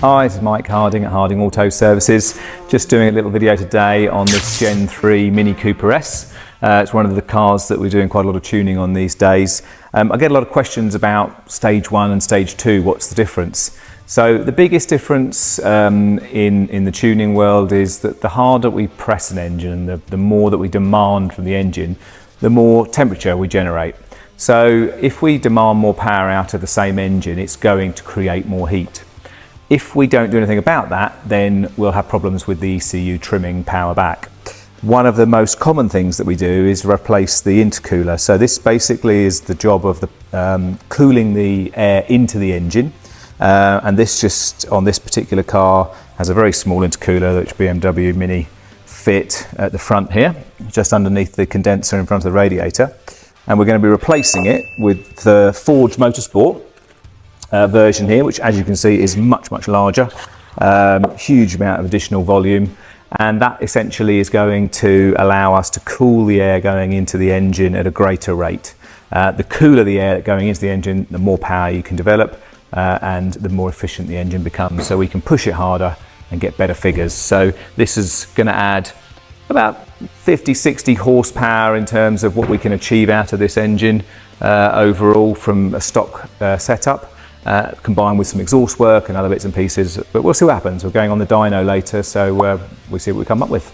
Hi, this is Mike Harding at Harding Auto Services. Just doing a little video today on this Gen 3 Mini Cooper S. It's one of the cars that we're doing quite a lot of tuning on these days. I get a lot of questions about stage 1 and stage 2, what's the difference? So the biggest difference in the tuning world is that the harder we press an engine, the more that we demand from the engine, the more temperature we generate. So if we demand more power out of the same engine, it's going to create more heat. If we don't do anything about that, then we'll have problems with the ECU trimming power back. One of the most common things that we do is replace the intercooler. So this basically is the job of cooling the air into the engine. And this just, on this particular car, has a very small intercooler, which BMW Mini fit at the front here, just underneath the condenser in front of the radiator. And we're going to be replacing it with the Forged Motorsport version here, which as you can see is much larger, huge amount of additional volume, and that essentially is going to allow us to cool the air going into the engine at a greater rate. The cooler the air going into the engine, the more power you can develop, and the more efficient the engine becomes, so we can push it harder and get better figures. So this is going to add about 50-60 horsepower in terms of what we can achieve out of this engine overall from a stock setup. Combined with some exhaust work and other bits and pieces, but we'll see what happens. We're going on the dyno later, so we'll see what we come up with.